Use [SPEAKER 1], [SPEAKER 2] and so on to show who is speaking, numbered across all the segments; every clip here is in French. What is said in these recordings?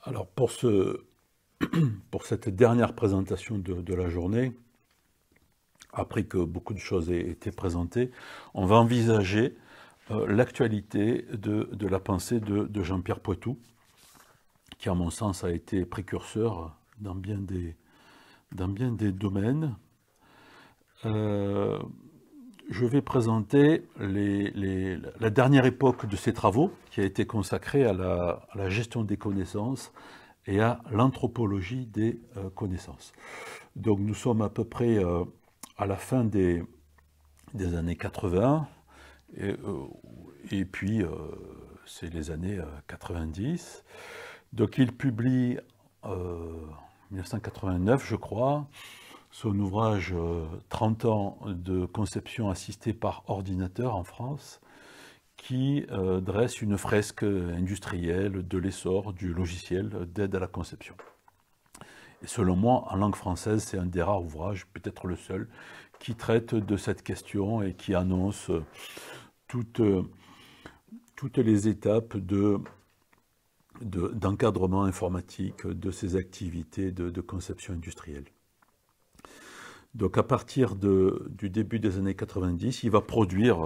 [SPEAKER 1] Alors pour cette dernière présentation de la journée, après que beaucoup de choses aient été présentées, on va envisager l'actualité de la pensée de Jean-Pierre Poitou, qui à mon sens a été précurseur dans bien des domaines. Je vais présenter la dernière époque de ses travaux, qui a été consacrée à la gestion des connaissances et à l'anthropologie des connaissances. Donc nous sommes à peu près à la fin des années 80, et puis c'est les années 90. Donc il publie en 1989, je crois, son ouvrage 30 ans de conception assistée par ordinateur en France, qui dresse une fresque industrielle de l'essor du logiciel d'aide à la conception. Et selon moi, en langue française, c'est un des rares ouvrages, peut-être le seul, qui traite de cette question et qui annonce toutes les étapes d'encadrement informatique de ces activités de conception industrielle. Donc à partir du début des années 90, il va produire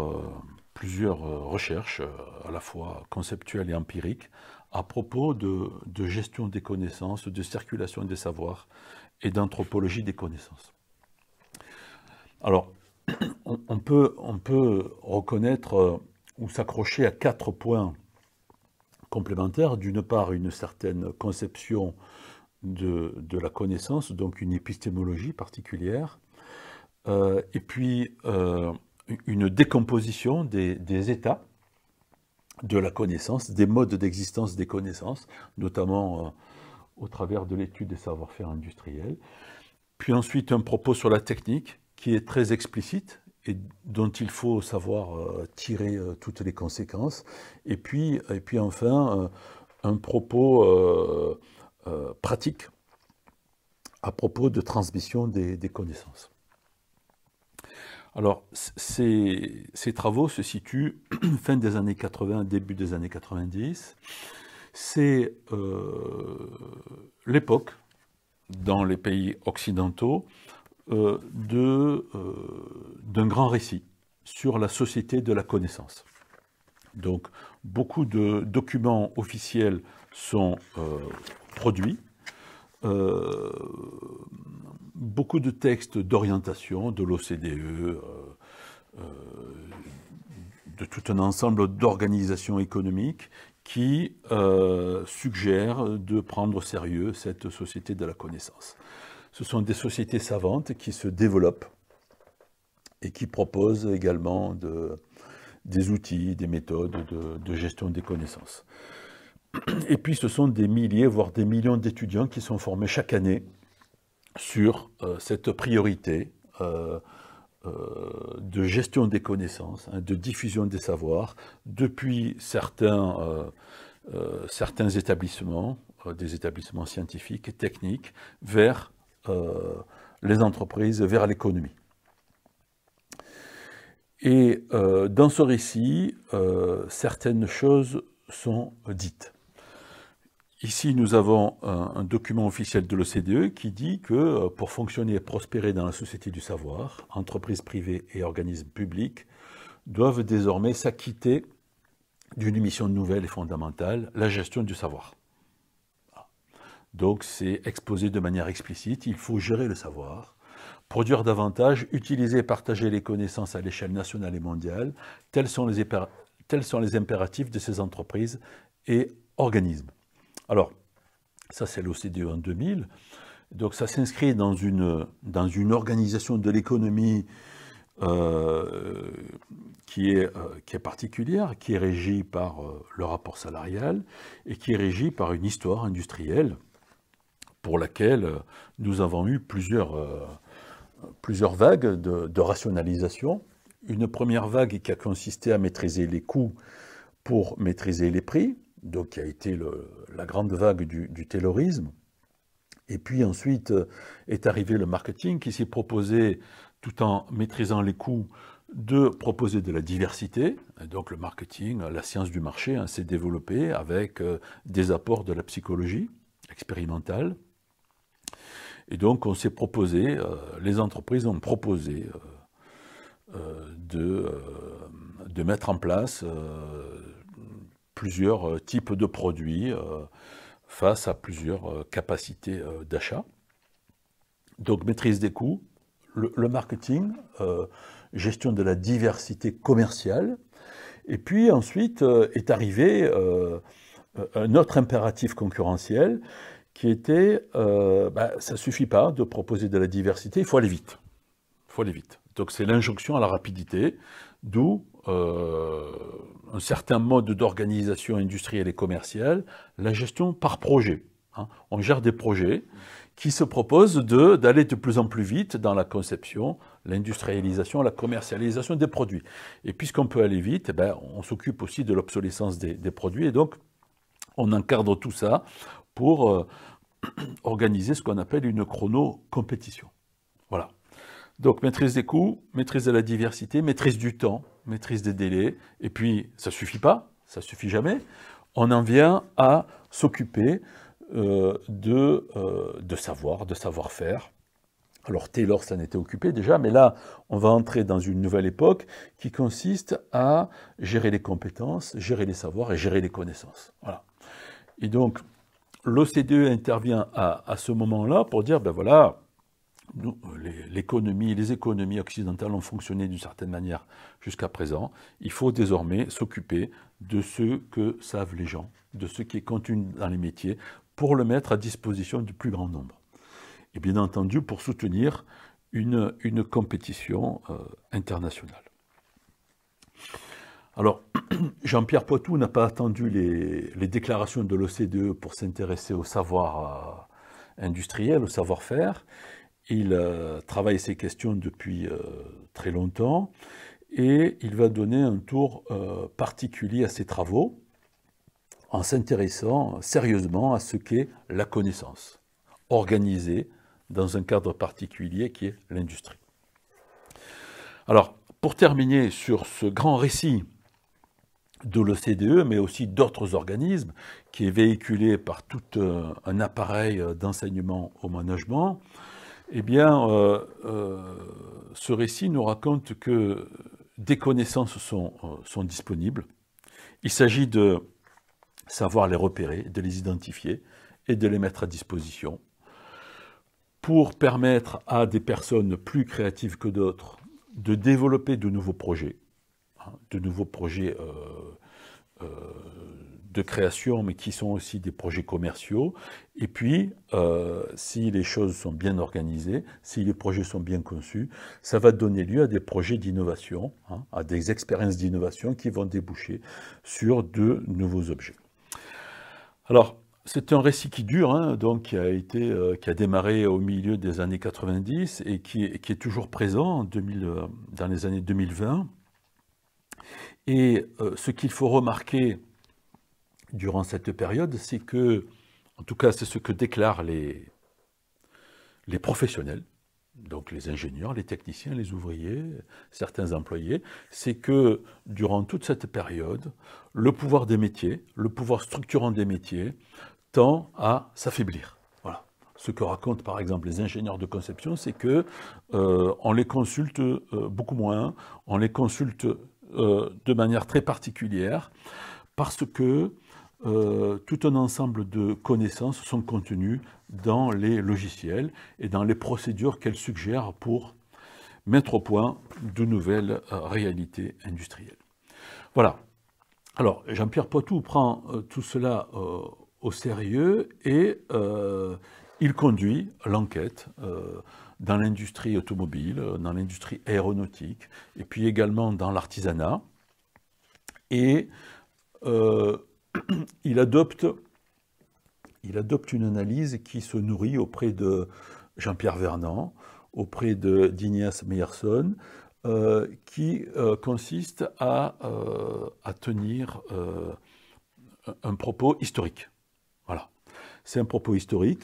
[SPEAKER 1] plusieurs recherches, à la fois conceptuelles et empiriques, à propos de gestion des connaissances, de circulation des savoirs et d'anthropologie des connaissances. Alors, on peut reconnaître ou s'accrocher à 4 points complémentaires. D'une part, une certaine conception de la connaissance, donc une épistémologie particulière, et puis une décomposition des états de la connaissance, des modes d'existence des connaissances, notamment au travers de l'étude des savoir-faire industriels. Puis ensuite un propos sur la technique qui est très explicite et dont il faut savoir tirer toutes les conséquences. Et puis enfin un propos pratique à propos de transmission des connaissances. Alors, ces travaux se situent fin des années 80, début des années 90. C'est l'époque, dans les pays occidentaux, d'un grand récit sur la société de la connaissance. Donc, beaucoup de documents officiels sont produits, beaucoup de textes d'orientation de l'OCDE, de tout un ensemble d'organisations économiques qui suggèrent de prendre au sérieux cette société de la connaissance. Ce sont des sociétés savantes qui se développent et qui proposent également des outils, des méthodes de gestion des connaissances. Et puis ce sont des milliers, voire des millions d'étudiants qui sont formés chaque année sur cette priorité de gestion des connaissances, de diffusion des savoirs, depuis certains établissements, des établissements scientifiques et techniques, vers les entreprises, vers l'économie. Et dans ce récit, certaines choses sont dites. Ici, nous avons un document officiel de l'OCDE qui dit que pour fonctionner et prospérer dans la société du savoir, entreprises privées et organismes publics doivent désormais s'acquitter d'une mission nouvelle et fondamentale, la gestion du savoir. Donc c'est exposé de manière explicite, il faut gérer le savoir, produire davantage, utiliser et partager les connaissances à l'échelle nationale et mondiale, tels sont les impératifs de ces entreprises et organismes. Alors, ça c'est l'OCDE en 2000, donc ça s'inscrit dans une organisation de l'économie qui est particulière, qui est régie par le rapport salarial et qui est régie par une histoire industrielle pour laquelle nous avons eu plusieurs vagues de rationalisation. Une première vague qui a consisté à maîtriser les coûts pour maîtriser les prix, donc qui a été la grande vague du taylorisme. Et puis ensuite est arrivé le marketing qui s'est proposé, tout en maîtrisant les coûts, de proposer de la diversité. Et donc le marketing, la science du marché, s'est développé avec des apports de la psychologie. expérimentale. Et donc, on s'est proposé, les entreprises ont proposé de mettre en place plusieurs types de produits face à plusieurs capacités d'achat. Donc, maîtrise des coûts, le marketing, gestion de la diversité commerciale. Et puis ensuite est arrivé un autre impératif concurrentiel qui était, ça ne suffit pas de proposer de la diversité, il faut aller vite. Il faut aller vite. Donc c'est l'injonction à la rapidité, d'où un certain mode d'organisation industrielle et commerciale, la gestion par projet. Hein. On gère des projets qui se proposent d'aller de plus en plus vite dans la conception, l'industrialisation, la commercialisation des produits. Et puisqu'on peut aller vite, on s'occupe aussi de l'obsolescence des produits, et donc on encadre tout ça pour organiser ce qu'on appelle une chrono-compétition. Voilà. Donc maîtrise des coûts, maîtrise de la diversité, maîtrise du temps, maîtrise des délais, et puis ça ne suffit pas, ça ne suffit jamais, on en vient à s'occuper de savoir, de savoir-faire. Alors Taylor s'en était occupé déjà, mais là, on va entrer dans une nouvelle époque qui consiste à gérer les compétences, gérer les savoirs et gérer les connaissances. Voilà. Et donc, l'OCDE intervient à ce moment-là pour dire, ben voilà, les économies occidentales ont fonctionné d'une certaine manière jusqu'à présent. Il faut désormais s'occuper de ce que savent les gens, de ce qui est contenu dans les métiers, pour le mettre à disposition du plus grand nombre. Et bien entendu, pour soutenir une compétition internationale. Alors, Jean-Pierre Poitou n'a pas attendu les déclarations de l'OCDE pour s'intéresser au savoir industriel, au savoir-faire. Il travaille ces questions depuis très longtemps et il va donner un tour particulier à ses travaux en s'intéressant sérieusement à ce qu'est la connaissance, organisée dans un cadre particulier qui est l'industrie. Alors, pour terminer sur ce grand récit de l'OCDE, mais aussi d'autres organismes, qui est véhiculé par tout un appareil d'enseignement au management, eh bien, ce récit nous raconte que des connaissances sont disponibles. Il s'agit de savoir les repérer, de les identifier et de les mettre à disposition pour permettre à des personnes plus créatives que d'autres de développer de nouveaux projets, de création, mais qui sont aussi des projets commerciaux. Et puis, si les choses sont bien organisées, si les projets sont bien conçus, ça va donner lieu à des projets d'innovation, à des expériences d'innovation qui vont déboucher sur de nouveaux objets. Alors, c'est un récit qui dure, donc qui a démarré au milieu des années 90 et qui est toujours présent dans les années 2020. Et ce qu'il faut remarquer durant cette période, c'est que, en tout cas c'est ce que déclarent les professionnels, donc les ingénieurs, les techniciens, les ouvriers, certains employés, c'est que durant toute cette période, le pouvoir des métiers, le pouvoir structurant des métiers, tend à s'affaiblir. Voilà. Ce que racontent par exemple les ingénieurs de conception, c'est que on les consulte beaucoup moins, on les consulte de manière très particulière, parce que tout un ensemble de connaissances sont contenues dans les logiciels et dans les procédures qu'elles suggèrent pour mettre au point de nouvelles réalités industrielles. Voilà. Alors, Jean-Pierre Poitou prend tout cela au sérieux et il conduit l'enquête dans l'industrie automobile, dans l'industrie aéronautique, et puis également dans l'artisanat. Et il adopte une analyse qui se nourrit auprès de Jean-Pierre Vernant, auprès d'Ignace Meyerson, qui consiste à tenir un propos historique. Voilà. C'est un propos historique.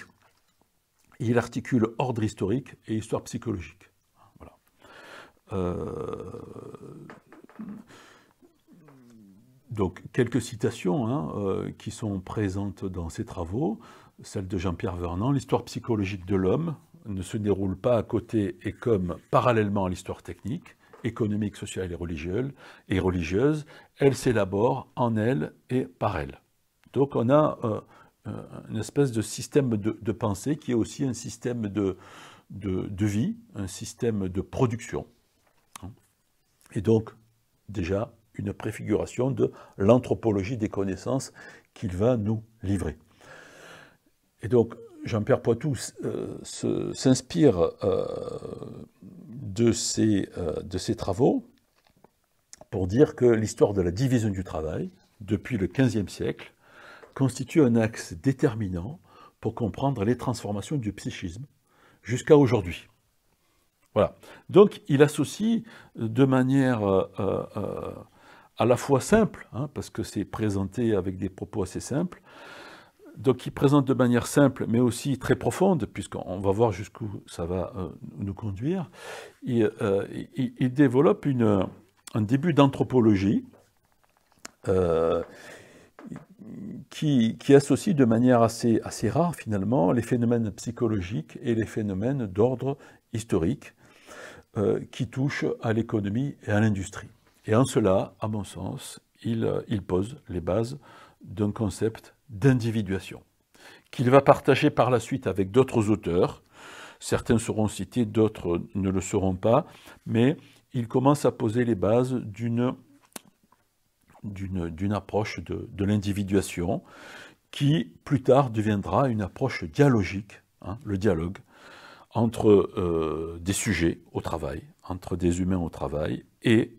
[SPEAKER 1] Il articule ordre historique et histoire psychologique. Voilà. Donc, quelques citations qui sont présentes dans ces travaux. celle de Jean-Pierre Vernant, l'histoire psychologique de l'homme ne se déroule pas à côté et comme parallèlement à l'histoire technique, économique, sociale et religieuse, elle s'élabore en elle et par elle. Donc on a une espèce de système de pensée qui est aussi un système de vie, un système de production. Et donc, déjà, une préfiguration de l'anthropologie des connaissances qu'il va nous livrer. Et donc, Jean-Pierre Poitou s'inspire de ces travaux pour dire que l'histoire de la division du travail, depuis le XVe siècle, constitue un axe déterminant pour comprendre les transformations du psychisme jusqu'à aujourd'hui. Voilà. Donc, il associe de manière à la fois simple, hein, parce que c'est présenté avec des propos assez simples, donc il présente de manière simple, mais aussi très profonde, puisqu'on va voir jusqu'où ça va nous conduire. Il développe un début d'anthropologie qui associe de manière assez rare, finalement, les phénomènes psychologiques et les phénomènes d'ordre historique qui touchent à l'économie et à l'industrie. Et en cela, à mon sens, il pose les bases d'un concept d'individuation, qu'il va partager par la suite avec d'autres auteurs. Certains seront cités, d'autres ne le seront pas, mais il commence à poser les bases d'une approche de l'individuation qui, plus tard, deviendra une approche dialogique, hein, le dialogue, entre des sujets au travail, entre des humains au travail et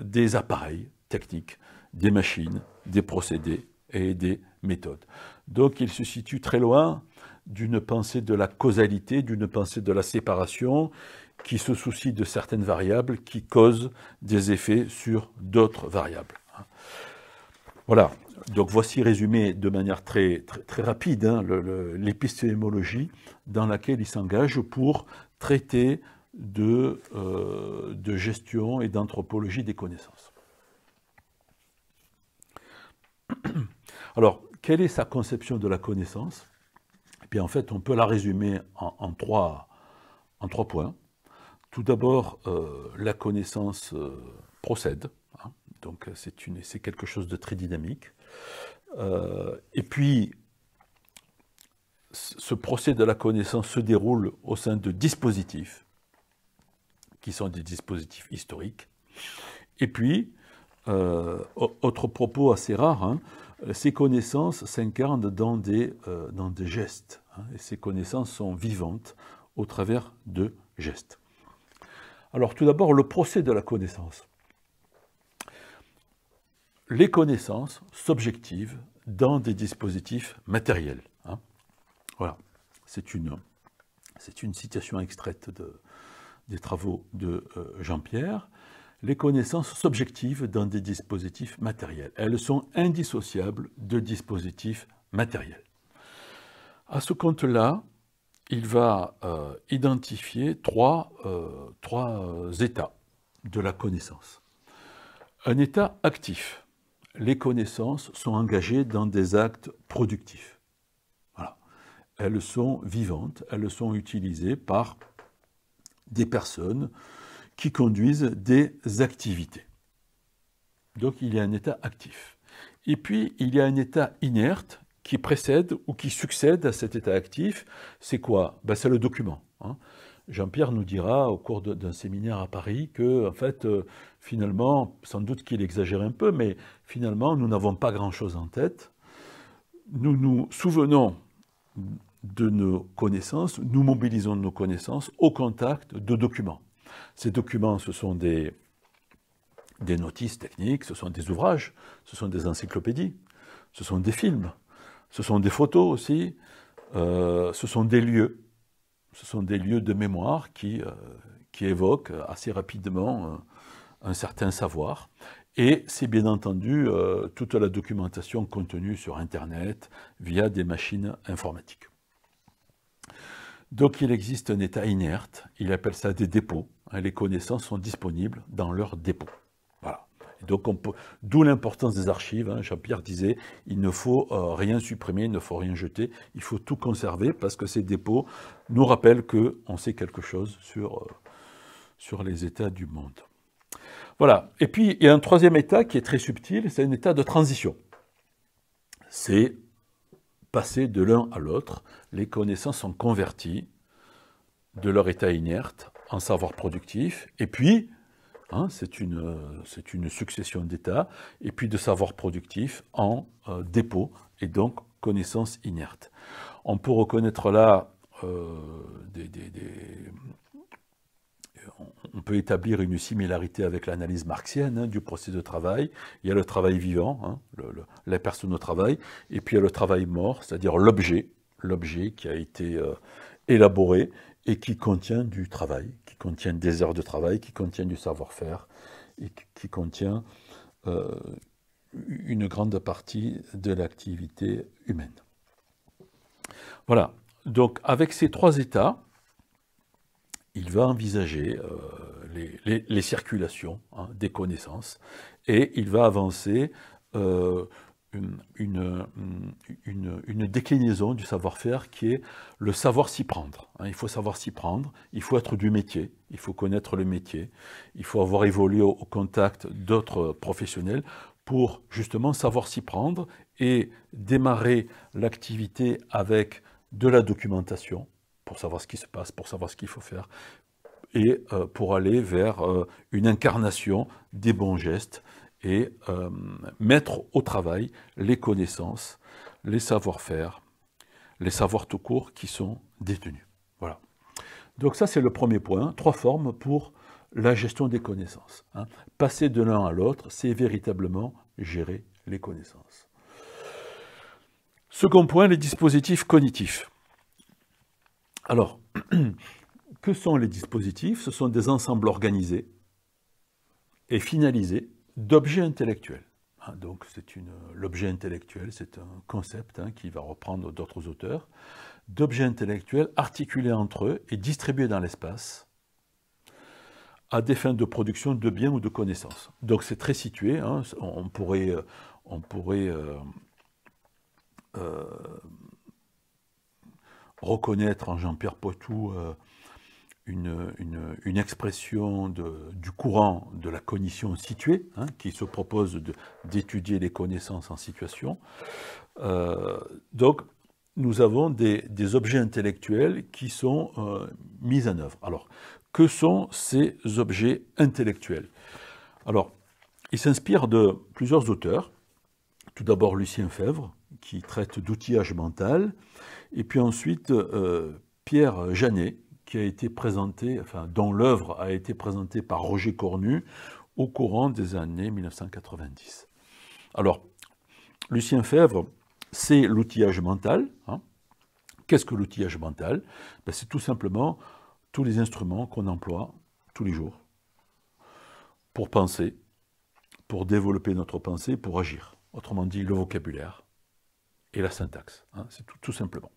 [SPEAKER 1] des appareils techniques, des machines, des procédés et des méthodes. Donc il se situe très loin d'une pensée de la causalité, d'une pensée de la séparation, qui se soucie de certaines variables qui causent des effets sur d'autres variables. Voilà, donc voici résumé de manière très rapide hein, l'épistémologie dans laquelle il s'engage pour traiter de gestion et d'anthropologie des connaissances. Alors, quelle est sa conception de la connaissance? Eh bien, en fait, on peut la résumer en trois points. Tout d'abord, la connaissance procède, hein, donc c'est quelque chose de très dynamique. Et puis, ce procès de la connaissance se déroule au sein de dispositifs, qui sont des dispositifs historiques. Et puis, autre propos assez rare, hein, ces connaissances s'incarnent dans des gestes, hein, et ces connaissances sont vivantes au travers de gestes. Alors tout d'abord, le procès de la connaissance. Les connaissances s'objectivent dans des dispositifs matériels. Hein. Voilà, c'est une citation extraite des travaux de Jean-Pierre. Les connaissances s'objectivent dans des dispositifs matériels. Elles sont indissociables de dispositifs matériels. À ce compte-là, il va identifier trois états de la connaissance. Un état actif. Les connaissances sont engagées dans des actes productifs. Voilà. Elles sont vivantes, elles sont utilisées par des personnes qui conduisent des activités. Donc il y a un état actif. Et puis il y a un état inerte qui précède ou qui succède à cet état actif. C'est quoi? Ben, c'est le document. Hein. Jean-Pierre nous dira au cours d'un séminaire à Paris que, en fait, finalement, sans doute qu'il exagère un peu, mais finalement, nous n'avons pas grand-chose en tête. Nous nous souvenons de nos connaissances, nous mobilisons nos connaissances au contact de documents. Ces documents, ce sont des notices techniques, ce sont des ouvrages, ce sont des encyclopédies, ce sont des films, ce sont des photos aussi, ce sont des lieux. Ce sont des lieux de mémoire qui évoquent assez rapidement un certain savoir. Et c'est bien entendu toute la documentation contenue sur Internet via des machines informatiques. Donc il existe un état inerte, il appelle ça des dépôts. Les connaissances sont disponibles dans leurs dépôts. Voilà. Donc, d'où l'importance des archives. Hein. Jean-Pierre disait, il ne faut rien supprimer, il ne faut rien jeter, il faut tout conserver parce que ces dépôts nous rappellent qu'on sait quelque chose sur les états du monde. Voilà. Et puis, il y a un troisième état qui est très subtil, c'est un état de transition. C'est passer de l'un à l'autre. Les connaissances sont converties de leur état inerte en savoir productif. Et puis, hein, c'est une succession d'états, et puis de savoir productif en dépôt, et donc connaissances inertes. On peut reconnaître là on peut établir une similarité avec l'analyse marxienne hein, du processus de travail. Il y a le travail vivant, hein, la personne au travail, et puis il y a le travail mort, c'est-à-dire l'objet qui a été élaboré et qui contient du travail, qui contient des heures de travail, qui contient du savoir-faire et qui contient une grande partie de l'activité humaine. Voilà. Donc avec ces trois états, il va envisager les circulations hein, des connaissances et il va avancer une déclinaison du savoir-faire qui est le savoir s'y prendre. Hein. Il faut savoir s'y prendre, il faut être du métier, il faut connaître le métier, il faut avoir évolué au contact d'autres professionnels pour justement savoir s'y prendre et démarrer l'activité avec de la documentation, pour savoir ce qui se passe, pour savoir ce qu'il faut faire, et pour aller vers une incarnation des bons gestes et mettre au travail les connaissances, les savoir-faire, les savoirs tout court qui sont détenus. Voilà. Donc ça, c'est le premier point, 3 formes pour la gestion des connaissances. Hein. Passer de l'un à l'autre, c'est véritablement gérer les connaissances. Second point, les dispositifs cognitifs. Alors, que sont les dispositifs? Ce sont des ensembles organisés et finalisés d'objets intellectuels. Donc, l'objet intellectuel, c'est un concept hein, qui va reprendre d'autres auteurs, d'objets intellectuels articulés entre eux et distribués dans l'espace à des fins de production de biens ou de connaissances. Donc, c'est très situé. Hein, on pourrait reconnaître en Jean-Pierre Poitou une expression du courant de la cognition située, hein, qui se propose d'étudier les connaissances en situation. Donc, nous avons des objets intellectuels qui sont mis en œuvre. Alors, que sont ces objets intellectuels? Alors, ils s'inspirent de plusieurs auteurs. Tout d'abord, Lucien Febvre, qui traite d'outillage mental, et puis ensuite, Pierre Janet, qui a été présenté, enfin, dont l'œuvre a été présentée par Roger Cornu au courant des années 1990. Alors, Lucien Febvre, c'est l'outillage mental. Hein. Qu'est-ce que l'outillage mental? Ben, c'est tout simplement tous les instruments qu'on emploie tous les jours pour penser, pour développer notre pensée, pour agir. Autrement dit, le vocabulaire et la syntaxe. Hein, c'est tout simplement.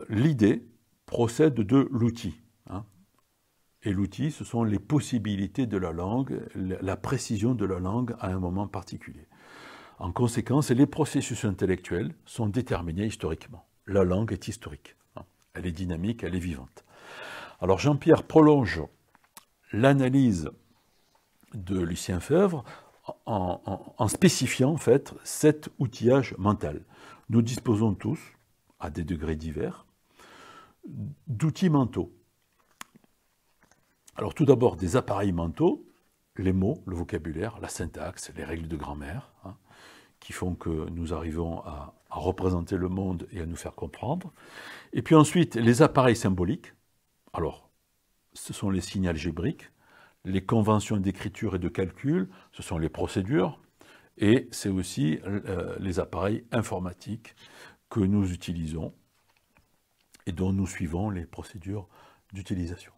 [SPEAKER 1] L'idée procède de l'outil. Hein. Et l'outil, ce sont les possibilités de la langue, la précision de la langue à un moment particulier. En conséquence, les processus intellectuels sont déterminés historiquement. La langue est historique. Hein. Elle est dynamique, elle est vivante. Alors Jean-Pierre prolonge l'analyse de Lucien Febvre en spécifiant en fait cet outillage mental. Nous disposons tous, à des degrés divers, d'outils mentaux. Alors tout d'abord des appareils mentaux, les mots, le vocabulaire, la syntaxe, les règles de grammaire, hein, qui font que nous arrivons à représenter le monde et à nous faire comprendre. Et puis ensuite les appareils symboliques, alors ce sont les signes algébriques, les conventions d'écriture et de calcul, ce sont les procédures, et c'est aussi les appareils informatiques que nous utilisons et dont nous suivons les procédures d'utilisation.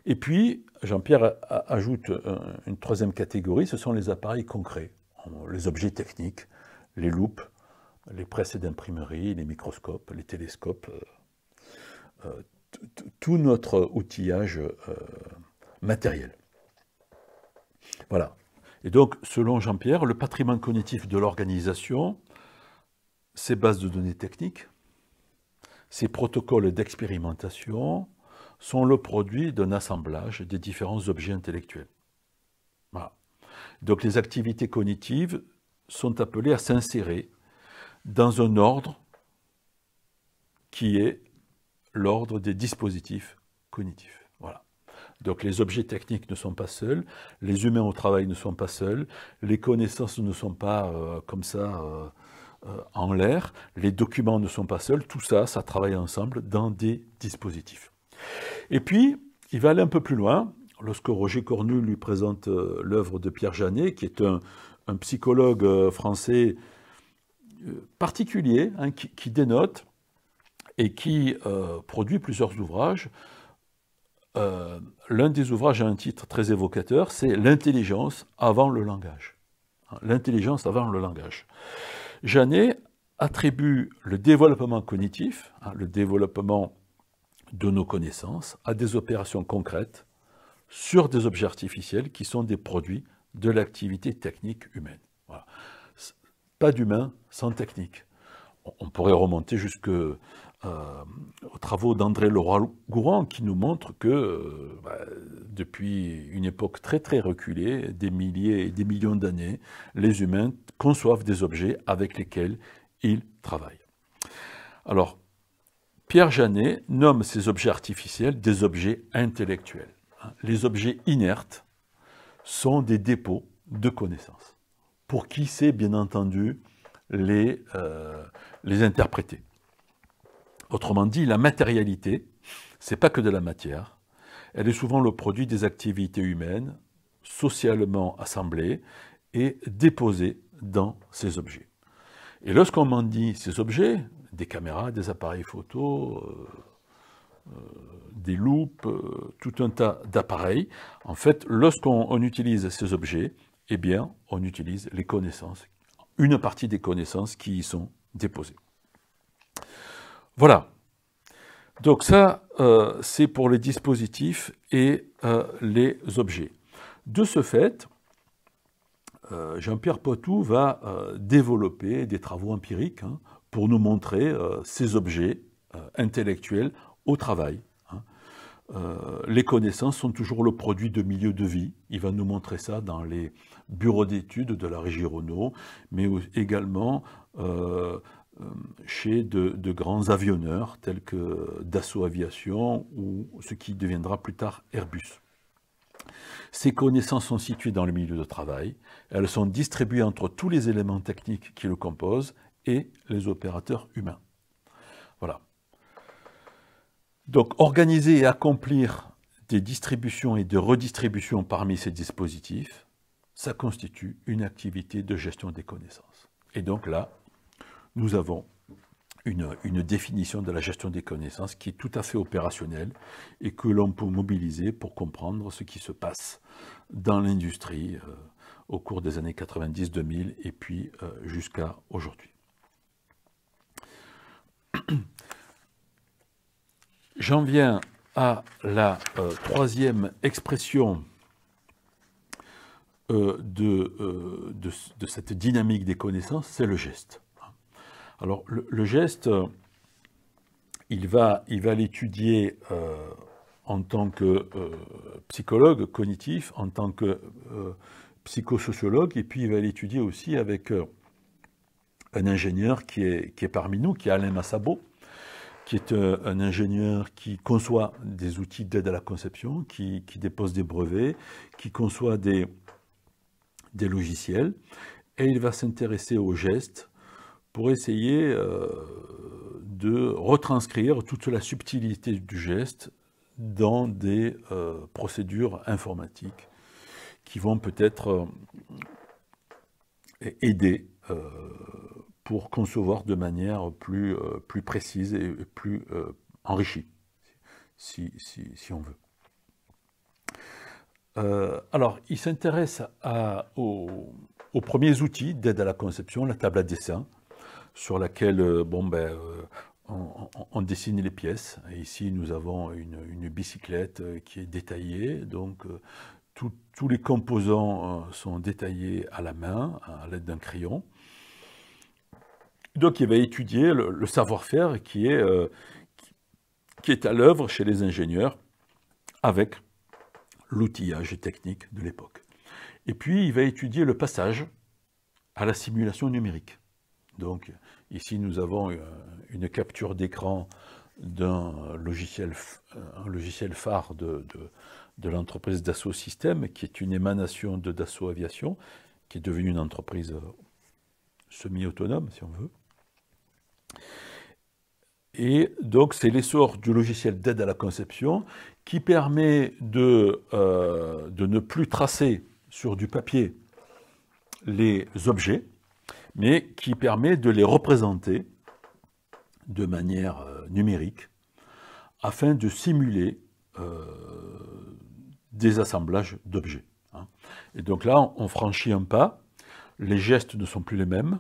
[SPEAKER 1] Et puis, Jean-Pierre ajoute une troisième catégorie, ce sont les appareils concrets, les objets techniques, les loupes, les presses d'imprimerie, les microscopes, les télescopes, tout notre outillage matériel. Voilà. Et donc, selon Jean-Pierre, le patrimoine cognitif de l'organisation, ses bases de données techniques, ses protocoles d'expérimentation sont le produit d'un assemblage des différents objets intellectuels. Voilà. Donc, les activités cognitives sont appelées à s'insérer dans un ordre qui est l'ordre des dispositifs cognitifs. Voilà. Donc les objets techniques ne sont pas seuls, les humains au travail ne sont pas seuls, les connaissances ne sont pas comme ça en l'air, les documents ne sont pas seuls, tout ça, ça travaille ensemble dans des dispositifs. Et puis, il va aller un peu plus loin, lorsque Roger Cornu lui présente l'œuvre de Pierre Janet, qui est un psychologue français particulier, hein, qui dénote et qui produit plusieurs ouvrages. L'un des ouvrages a un titre très évocateur, c'est « L'intelligence avant le langage ». L'intelligence avant le langage. Janet attribue le développement cognitif, le développement de nos connaissances, à des opérations concrètes sur des objets artificiels qui sont des produits de l'activité technique humaine. Voilà. Pas d'humain sans technique. On pourrait remonter jusque aux travaux d'André Leroi-Gourhan qui nous montrent que depuis une époque très très reculée, des milliers et des millions d'années, les humains conçoivent des objets avec lesquels ils travaillent. Alors, Pierre Janet nomme ces objets artificiels des objets intellectuels. Les objets inertes sont des dépôts de connaissances, pour qui sait bien entendu les interpréter. Autrement dit, la matérialité, ce n'est pas que de la matière, elle est souvent le produit des activités humaines, socialement assemblées et déposées dans ces objets. Et lorsqu'on mendie ces objets, des caméras, des appareils photo, des loupes, tout un tas d'appareils, en fait, lorsqu'on utilise ces objets, eh bien, on utilise les connaissances, une partie des connaissances qui y sont déposées. Voilà. Donc ça, c'est pour les dispositifs et les objets. De ce fait, Jean-Pierre Poitou va développer des travaux empiriques pour nous montrer ces objets intellectuels au travail. Les connaissances sont toujours le produit de milieux de vie. Il va nous montrer ça dans les bureaux d'études de la Régie Renault, mais également chez de grands avionneurs tels que Dassault Aviation ou ce qui deviendra plus tard Airbus. Ces connaissances sont situées dans le milieu de travail. Elles sont distribuées entre tous les éléments techniques qui le composent et les opérateurs humains. Voilà. Donc, organiser et accomplir des distributions et de redistributions parmi ces dispositifs, ça constitue une activité de gestion des connaissances. Et donc là, nous avons une définition de la gestion des connaissances qui est tout à fait opérationnelle et que l'on peut mobiliser pour comprendre ce qui se passe dans l'industrie au cours des années 90-2000 et puis jusqu'à aujourd'hui. J'en viens à la troisième expression de cette dynamique des connaissances, c'est le geste. Alors le geste, il va l'étudier en tant que psychologue cognitif, en tant que psychosociologue, et puis il va l'étudier aussi avec un ingénieur qui est parmi nous, qui est Alain Massabo, qui est un ingénieur qui conçoit des outils d'aide à la conception, qui dépose des brevets, qui conçoit des logiciels, et il va s'intéresser aux gestes pour essayer de retranscrire toute la subtilité du geste dans des procédures informatiques qui vont peut-être aider pour concevoir de manière plus précise et plus enrichie, si on veut. Alors, il s'intéresse aux premiers outils d'aide à la conception, la table à dessin, sur laquelle on dessine les pièces. Et ici, nous avons une bicyclette qui est détaillée, donc tous les composants sont détaillés à la main, à l'aide d'un crayon. Donc il va étudier le savoir-faire qui est à l'œuvre chez les ingénieurs avec l'outillage technique de l'époque. Et puis il va étudier le passage à la simulation numérique. Donc ici nous avons une capture d'écran d'un logiciel phare de l'entreprise Dassault Systèmes, qui est une émanation de Dassault Aviation, qui est devenue une entreprise semi-autonome, si on veut. Et donc, c'est l'essor du logiciel d'aide à la conception qui permet de ne plus tracer sur du papier les objets, mais qui permet de les représenter de manière numérique afin de simuler des assemblages d'objets. Et donc là, on franchit un pas, les gestes ne sont plus les mêmes,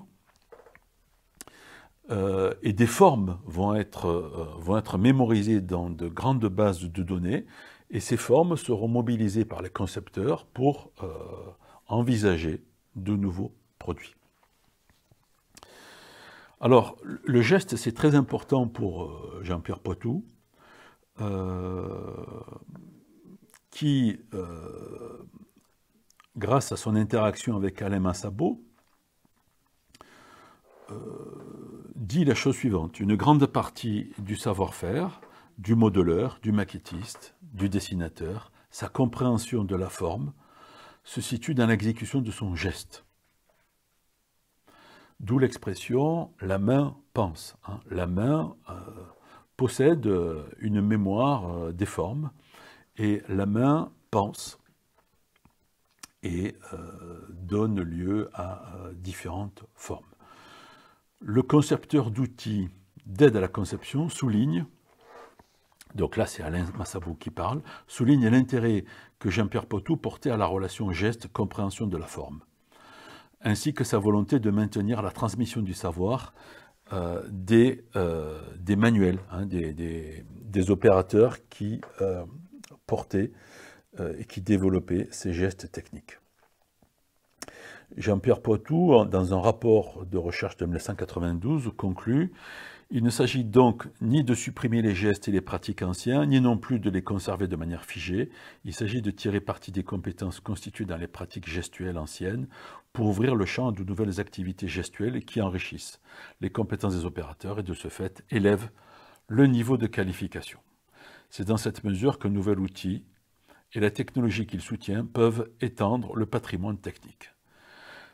[SPEAKER 1] et des formes vont être mémorisées dans de grandes bases de données, et ces formes seront mobilisées par les concepteurs pour envisager de nouveaux produits. Alors, le geste, c'est très important pour Jean-Pierre Poitou, qui, grâce à son interaction avec Alain Massabo, dit la chose suivante: une grande partie du savoir-faire, du modeleur, du maquettiste, du dessinateur, sa compréhension de la forme, se situe dans l'exécution de son geste. D'où l'expression « la main pense ». La main possède une mémoire des formes, et la main pense et donne lieu à différentes formes. Le concepteur d'outils d'aide à la conception souligne, donc là c'est Alain Massabo qui parle, souligne l'intérêt que Jean-Pierre Poitou portait à la relation geste-compréhension de la forme, ainsi que sa volonté de maintenir la transmission du savoir des manuels, des opérateurs qui portaient et qui développaient ces gestes techniques. Jean-Pierre Poitou, dans un rapport de recherche de 1992, conclut « Il ne s'agit donc ni de supprimer les gestes et les pratiques anciens, ni non plus de les conserver de manière figée. Il s'agit de tirer parti des compétences constituées dans les pratiques gestuelles anciennes pour ouvrir le champ à de nouvelles activités gestuelles qui enrichissent les compétences des opérateurs et de ce fait élèvent le niveau de qualification. C'est dans cette mesure qu'un nouvel outil et la technologie qu'il soutient peuvent étendre le patrimoine technique.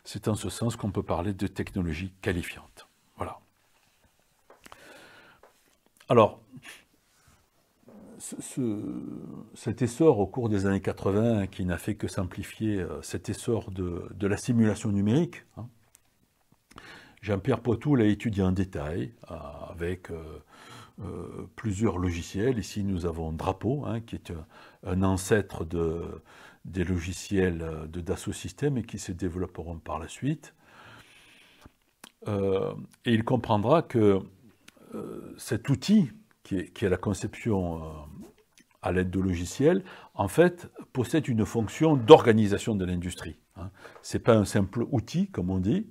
[SPEAKER 1] C'est en ce sens qu'on peut parler de technologie qualifiante. » Voilà. Alors, cet essor au cours des années 80, qui n'a fait que simplifier cet essor de la simulation numérique, Jean-Pierre Poitou l'a étudié en détail avec plusieurs logiciels. Ici, nous avons Drapeau, qui est un ancêtre des logiciels de Dassault Systèmes et qui se développeront par la suite. Et il comprendra que cet outil, qui est la conception à l'aide de logiciels, en fait, possède une fonction d'organisation de l'industrie. Ce n'est pas un simple outil, comme on dit,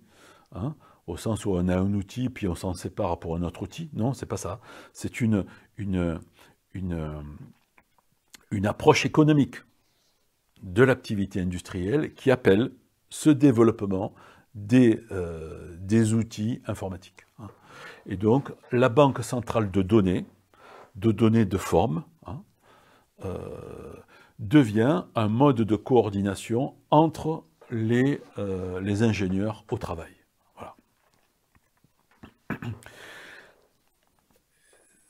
[SPEAKER 1] au sens où on a un outil puis on s'en sépare pour un autre outil. Non, c'est pas ça. C'est une approche économique de l'activité industrielle qui appelle ce développement des outils informatiques. Et donc, la banque centrale de données de forme, devient un mode de coordination entre les ingénieurs au travail. Voilà.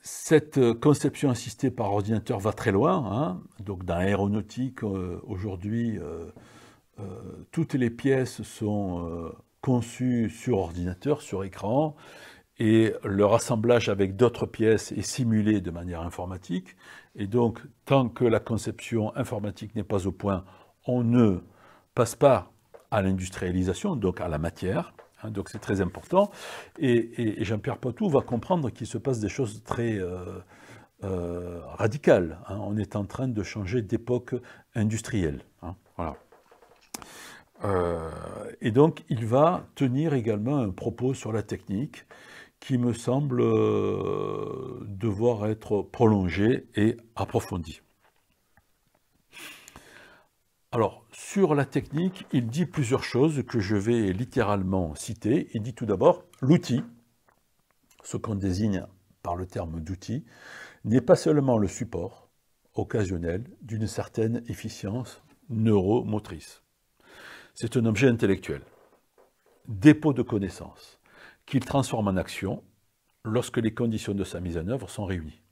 [SPEAKER 1] Cette conception assistée par ordinateur va très loin. Donc, dans l'aéronautique, aujourd'hui, toutes les pièces sont conçues sur ordinateur, sur écran, et leur assemblage avec d'autres pièces est simulé de manière informatique. Et donc, tant que la conception informatique n'est pas au point, on ne passe pas à l'industrialisation, donc à la matière. Donc c'est très important. Et Jean-Pierre Poitou va comprendre qu'il se passe des choses très radical. Hein. On est en train de changer d'époque industrielle. Hein. Voilà. Et donc, il va tenir également un propos sur la technique qui me semble devoir être prolongé et approfondi. Alors, sur la technique, il dit plusieurs choses que je vais littéralement citer. Il dit tout d'abord, l'outil, ce qu'on désigne par le terme d'outil, n'est pas seulement le support occasionnel d'une certaine efficience neuromotrice. C'est un objet intellectuel, dépôt de connaissances, qu'il transforme en action lorsque les conditions de sa mise en œuvre sont réunies.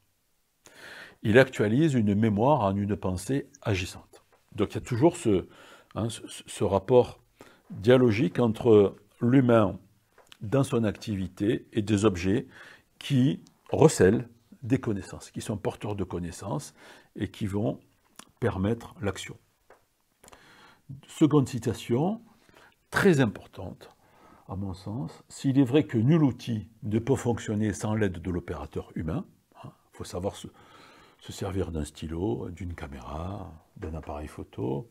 [SPEAKER 1] Il actualise une mémoire en une pensée agissante. Donc il y a toujours ce rapport dialogique entre l'humain dans son activité et des objets qui recèlent des connaissances, qui sont porteurs de connaissances et qui vont permettre l'action. Seconde citation, très importante à mon sens, s'il est vrai que nul outil ne peut fonctionner sans l'aide de l'opérateur humain, il faut savoir se servir d'un stylo, d'une caméra, d'un appareil photo.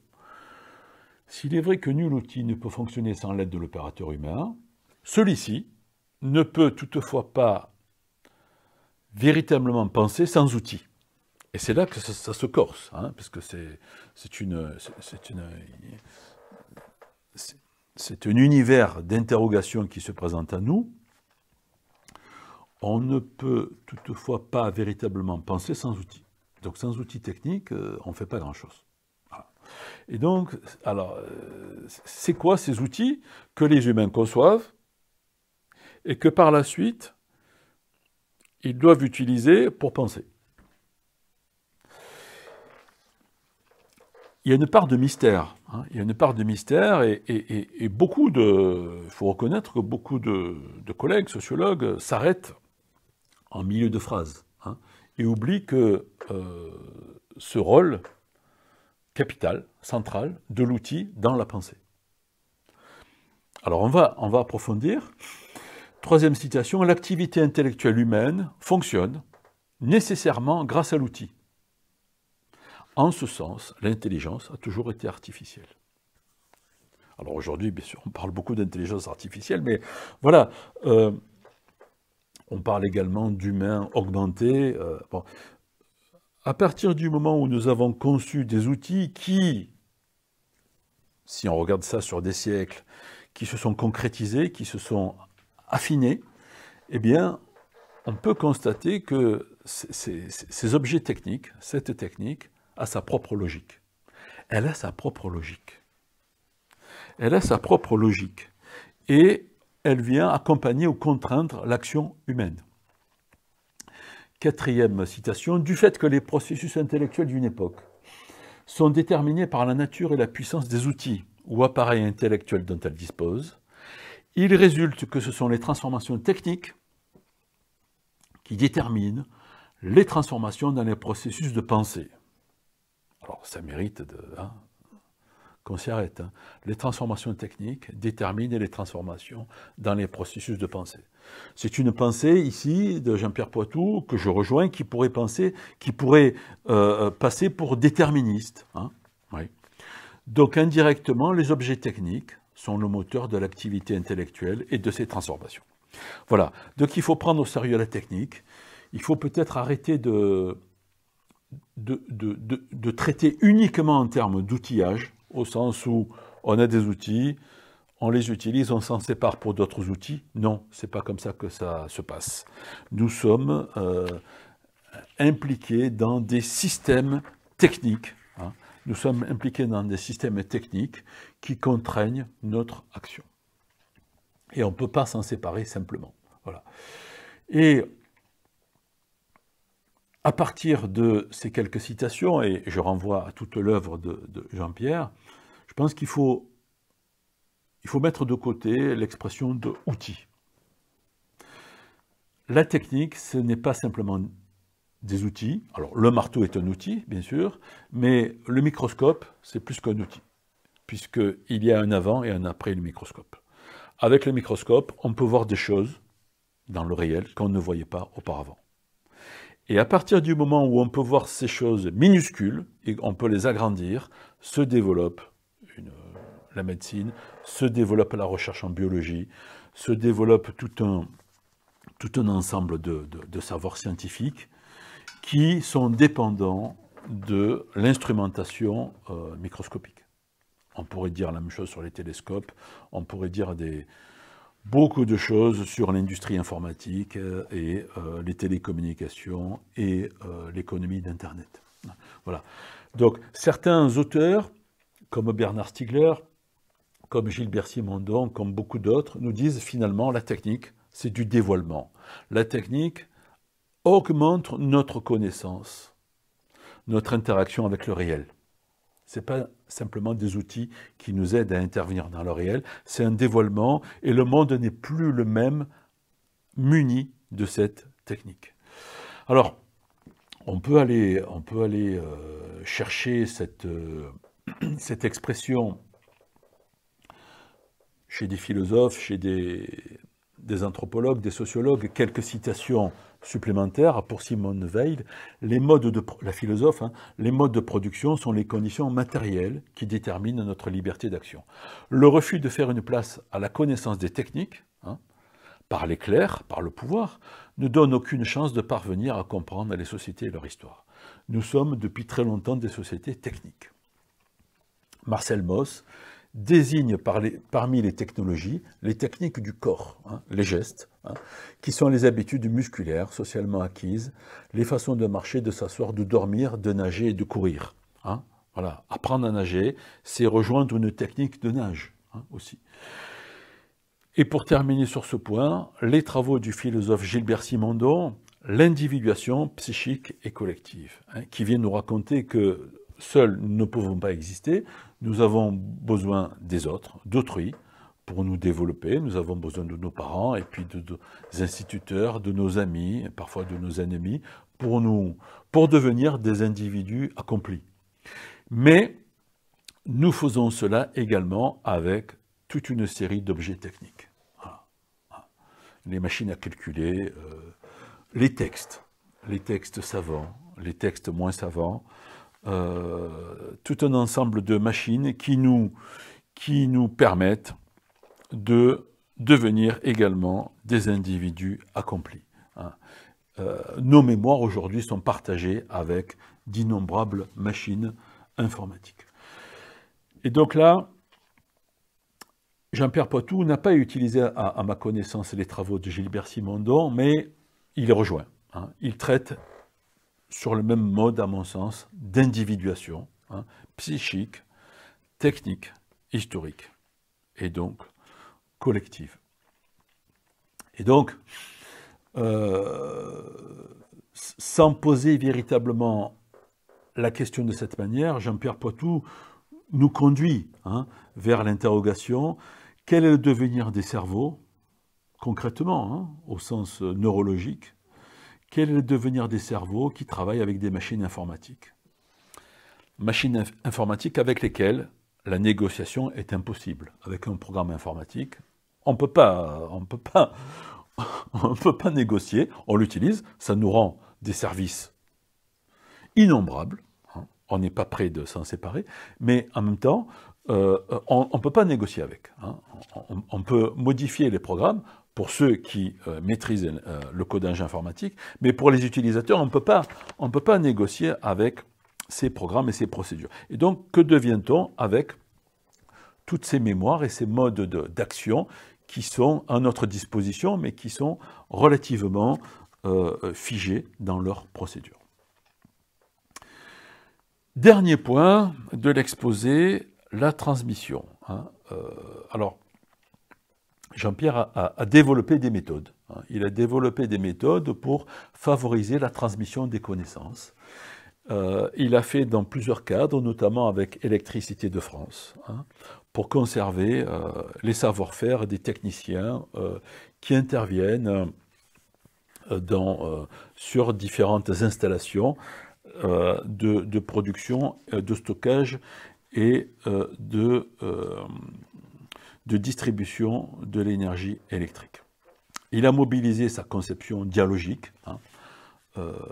[SPEAKER 1] S'il est vrai que nul outil ne peut fonctionner sans l'aide de l'opérateur humain, celui-ci ne peut toutefois pas véritablement penser sans outil. Et c'est là que ça se corse, hein, parce que c'est un univers d'interrogation qui se présente à nous. On ne peut toutefois pas véritablement penser sans outils. Donc sans outils techniques, on ne fait pas grand-chose. Voilà. Et donc, alors, c'est quoi ces outils que les humains conçoivent et que par la suite, ils doivent utiliser pour penser? Il y a une part de mystère. Hein, il y a une part de mystère et beaucoup de... Il faut reconnaître que beaucoup de collègues sociologues s'arrêtent en milieu de phrase, hein, et oublient que ce rôle capital, central, de l'outil dans la pensée. Alors on va approfondir. Troisième citation, l'activité intellectuelle humaine fonctionne nécessairement grâce à l'outil. En ce sens, l'intelligence a toujours été artificielle. Alors aujourd'hui, bien sûr, on parle beaucoup d'intelligence artificielle, mais voilà, on parle également d'humain augmenté. Bon. À partir du moment où nous avons conçu des outils qui, si on regarde ça sur des siècles, qui se sont concrétisés, qui se sont affinés, eh bien, on peut constater que ces objets techniques, cette technique, a sa propre logique. Elle a sa propre logique. Elle a sa propre logique. Et elle vient accompagner ou contraindre l'action humaine. Quatrième citation, du fait que les processus intellectuels d'une époque sont déterminés par la nature et la puissance des outils ou appareils intellectuels dont elle dispose, il résulte que ce sont les transformations techniques qui déterminent les transformations dans les processus de pensée. Alors, ça mérite qu'on s'y arrête. Hein. Les transformations techniques déterminent les transformations dans les processus de pensée. C'est une pensée ici de Jean-Pierre Poitou que je rejoins qui pourrait passer pour déterministe. Hein. Oui. Donc, indirectement, les objets techniques sont le moteur de l'activité intellectuelle et de ses transformations. Voilà. Donc, il faut prendre au sérieux la technique. Il faut peut-être arrêter de traiter uniquement en termes d'outillage, au sens où on a des outils, on les utilise, on s'en sépare pour d'autres outils. Non, c'est pas comme ça que ça se passe. Nous sommes impliqués dans des systèmes techniques. Hein. Nous sommes impliqués dans des systèmes techniques qui contraignent notre action. Et on ne peut pas s'en séparer simplement. Voilà. Et à partir de ces quelques citations, et je renvoie à toute l'œuvre de Jean-Pierre, je pense qu'il faut mettre de côté l'expression de « outil ». La technique, ce n'est pas simplement des outils. Alors, le marteau est un outil, bien sûr, mais le microscope, c'est plus qu'un outil, puisqu'il y a un avant et un après le microscope. Avec le microscope, on peut voir des choses dans le réel qu'on ne voyait pas auparavant. Et à partir du moment où on peut voir ces choses minuscules, et on peut les agrandir, se développe la médecine, se développe la recherche en biologie, se développe tout un ensemble de savoirs scientifiques qui sont dépendants de l'instrumentation microscopique. On pourrait dire la même chose sur les télescopes, on pourrait dire beaucoup de choses sur l'industrie informatique et les télécommunications et l'économie d'Internet. Voilà. Donc, certains auteurs, comme Bernard Stiegler, comme Gilbert Simondon, comme beaucoup d'autres, nous disent finalement la technique, c'est du dévoilement. La technique augmente notre connaissance, notre interaction avec le réel. Ce n'est pas simplement des outils qui nous aident à intervenir dans le réel, c'est un dévoilement et le monde n'est plus le même muni de cette technique. Alors, on peut aller chercher cette expression chez des philosophes, chez des anthropologues, des sociologues, quelques citations supplémentaires pour Simone Weil. La philosophe, les modes de production sont les conditions matérielles qui déterminent notre liberté d'action. Le refus de faire une place à la connaissance des techniques, par les clercs, par le pouvoir, ne donne aucune chance de parvenir à comprendre les sociétés et leur histoire. Nous sommes depuis très longtemps des sociétés techniques. Marcel Mauss désigne parmi les technologies les techniques du corps, les gestes, qui sont les habitudes musculaires socialement acquises, les façons de marcher, de s'asseoir, de dormir, de nager et de courir. Voilà. Apprendre à nager, c'est rejoindre une technique de nage aussi. Et pour terminer sur ce point, les travaux du philosophe Gilbert Simondon, l'individuation psychique et collective, qui vient nous raconter que seuls nous ne pouvons pas exister, nous avons besoin des autres, d'autrui, pour nous développer. Nous avons besoin de nos parents et puis des instituteurs, de nos amis, parfois de nos ennemis, pour devenir des individus accomplis. Mais nous faisons cela également avec toute une série d'objets techniques. Voilà. Les machines à calculer, les textes savants, les textes moins savants, tout un ensemble de machines qui nous permettent de devenir également des individus accomplis. Nos mémoires aujourd'hui sont partagées avec d'innombrables machines informatiques. Et donc là, Jean-Pierre Poitou n'a pas utilisé à ma connaissance les travaux de Gilbert Simondon, mais il les rejoint. Il traite sur le même mode, à mon sens, d'individuation, psychique, technique, historique, et donc collective. Et donc, sans poser véritablement la question de cette manière, Jean-Pierre Poitou nous conduit vers l'interrogation: quel est le devenir des cerveaux, concrètement, au sens neurologique? Quel est le devenir des cerveaux qui travaillent avec des machines informatiques? Machines informatiques avec lesquelles la négociation est impossible. Avec un programme informatique, on ne peut pas négocier, on l'utilise, ça nous rend des services innombrables, on n'est pas prêt de s'en séparer, mais en même temps, on ne peut pas négocier avec. On peut modifier les programmes pour ceux qui maîtrisent le codage informatique, mais pour les utilisateurs, on ne peut pas négocier avec ces programmes et ces procédures. Et donc, que devient-on avec toutes ces mémoires et ces modes d'action qui sont à notre disposition, mais qui sont relativement figés dans leur procédure? Dernier point de l'exposé, la transmission. Alors, Jean-Pierre a développé des méthodes. Il a développé des méthodes pour favoriser la transmission des connaissances. Il a fait dans plusieurs cadres, notamment avec Électricité de France, pour conserver les savoir-faire des techniciens qui interviennent sur différentes installations de production, de stockage et de distribution de l'énergie électrique. Il a mobilisé sa conception dialogique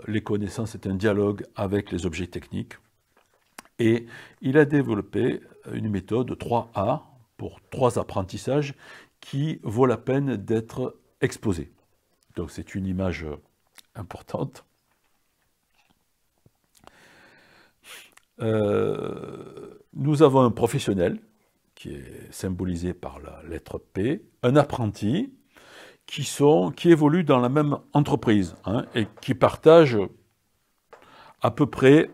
[SPEAKER 1] les connaissances est un dialogue avec les objets techniques. Et il a développé une méthode 3A pour 3 apprentissages qui vaut la peine d'être exposée. Donc c'est une image importante. Nous avons un professionnel qui est symbolisé par la lettre P, un apprenti qui évoluent dans la même entreprise et qui partagent à peu près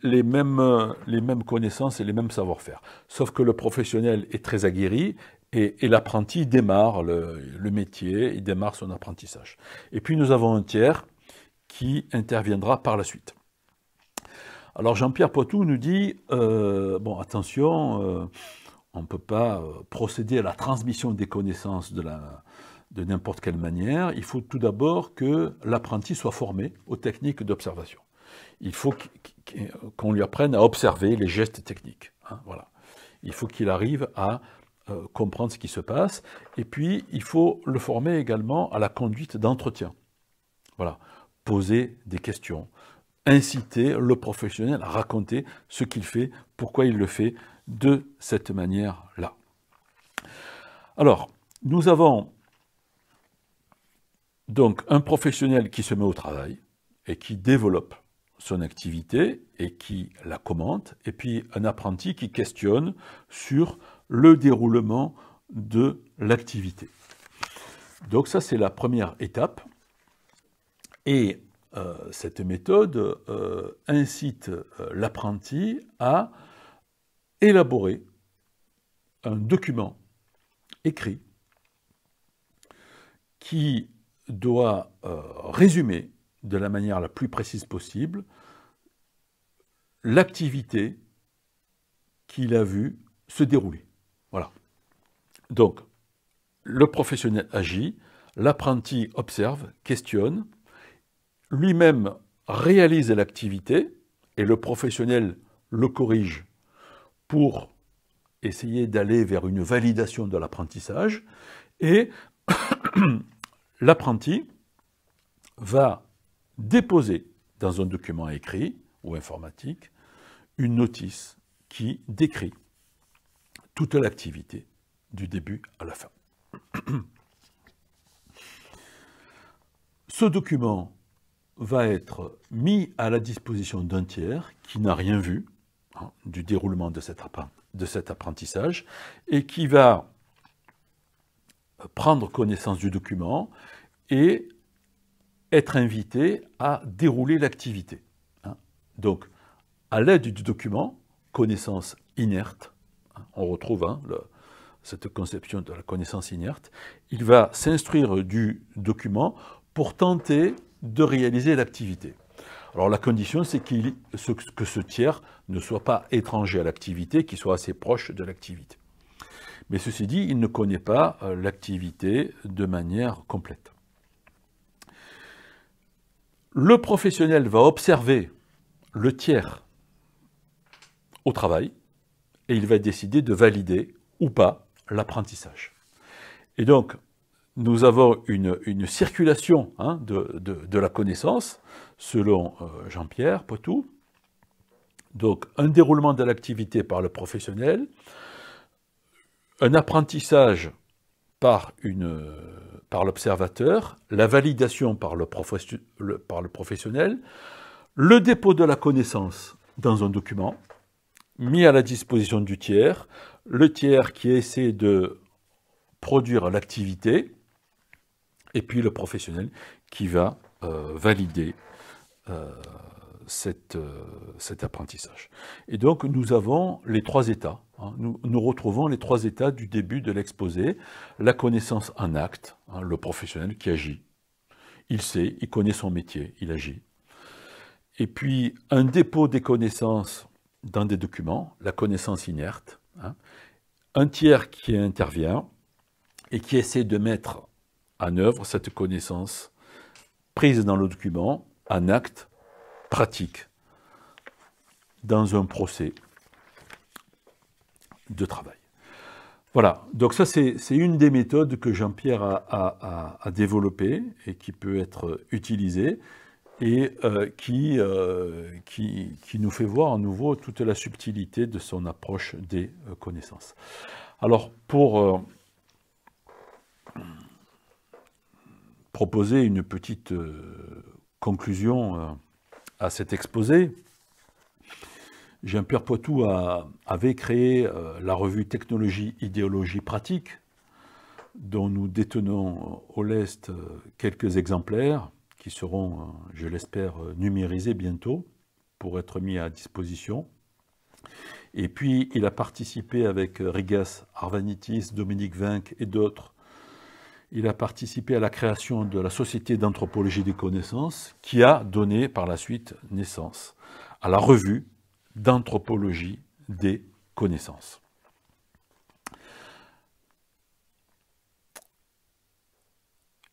[SPEAKER 1] les mêmes connaissances et les mêmes savoir-faire. Sauf que le professionnel est très aguerri et l'apprenti démarre le métier, il démarre son apprentissage. Et puis nous avons un tiers qui interviendra par la suite. Alors Jean-Pierre Poitou nous dit, bon attention, on ne peut pas procéder à la transmission des connaissances de n'importe quelle manière. Il faut tout d'abord que l'apprenti soit formé aux techniques d'observation. Il faut qu'on lui apprenne à observer les gestes techniques. Voilà. Il faut qu'il arrive à comprendre ce qui se passe. Et puis, il faut le former également à la conduite d'entretien. Voilà. Poser des questions. Inciter le professionnel à raconter ce qu'il fait, pourquoi il le fait de cette manière-là. Alors, nous avons donc un professionnel qui se met au travail et qui développe son activité et qui la commente, et puis un apprenti qui questionne sur le déroulement de l'activité. Donc ça, c'est la première étape. Et cette méthode incite l'apprenti à élaborer un document écrit qui doit résumer de la manière la plus précise possible l'activité qu'il a vue se dérouler. Voilà. Donc, le professionnel agit, l'apprenti observe, questionne, lui-même réalise l'activité et le professionnel le corrige pour essayer d'aller vers une validation de l'apprentissage et l'apprenti va déposer dans un document écrit ou informatique une notice qui décrit toute l'activité du début à la fin. Ce document va être mis à la disposition d'un tiers qui n'a rien vu du déroulement de cet apprentissage et qui va prendre connaissance du document et être invité à dérouler l'activité. Donc, à l'aide du document, connaissance inerte, on retrouve cette conception de la connaissance inerte, il va s'instruire du document pour tenter de réaliser l'activité. Alors la condition, c'est que ce tiers ne soit pas étranger à l'activité, qu'il soit assez proche de l'activité. Mais ceci dit, il ne connaît pas l'activité de manière complète. Le professionnel va observer le tiers au travail et il va décider de valider ou pas l'apprentissage. Et donc, nous avons une circulation de la connaissance, selon Jean-Pierre Poitou. Donc, un déroulement de l'activité par le professionnel, un apprentissage par l'observateur, la validation par le professionnel, le dépôt de la connaissance dans un document, mis à la disposition du tiers, le tiers qui essaie de produire l'activité, et puis le professionnel qui va valider cet apprentissage. Et donc nous avons les 3 états. Nous retrouvons les 3 états du début de l'exposé. La connaissance en acte, le professionnel qui agit. Il sait, il connaît son métier, il agit. Et puis un dépôt des connaissances dans des documents, la connaissance inerte. Un tiers qui intervient et qui essaie de mettre en œuvre cette connaissance prise dans le document en acte pratique dans un procès de travail. Voilà, donc ça c'est une des méthodes que Jean-Pierre a développées et qui peut être utilisée. et qui nous fait voir à nouveau toute la subtilité de son approche des connaissances. Alors, pour proposer une petite conclusion à cet exposé, Jean-Pierre Poitou avait créé la revue Technologie, Idéologie, Pratique, dont nous détenons au lest quelques exemplaires, qui seront, je l'espère, numérisés bientôt pour être mis à disposition. Et puis, il a participé avec Rigas Arvanitis, Dominique Vinck et d'autres. Il a participé à la création de la Société d'anthropologie des connaissances, qui a donné par la suite naissance à la revue d'anthropologie des connaissances.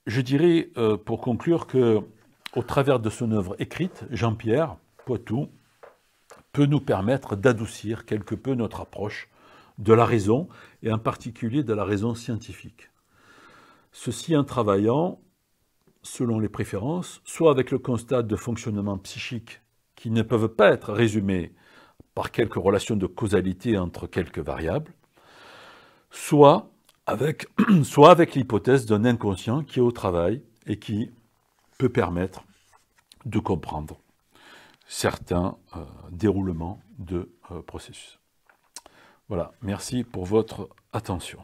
[SPEAKER 1] Je dirais, pour conclure, qu'au travers de son œuvre écrite, Jean-Pierre Poitou peut nous permettre d'adoucir quelque peu notre approche de la raison, et en particulier de la raison scientifique. Ceci en travaillant, selon les préférences, soit avec le constat de fonctionnement psychique qui ne peuvent pas être résumés par quelques relations de causalité entre quelques variables, soit avec l'hypothèse d'un inconscient qui est au travail et qui peut permettre de comprendre certains déroulements de processus. Voilà, merci pour votre attention.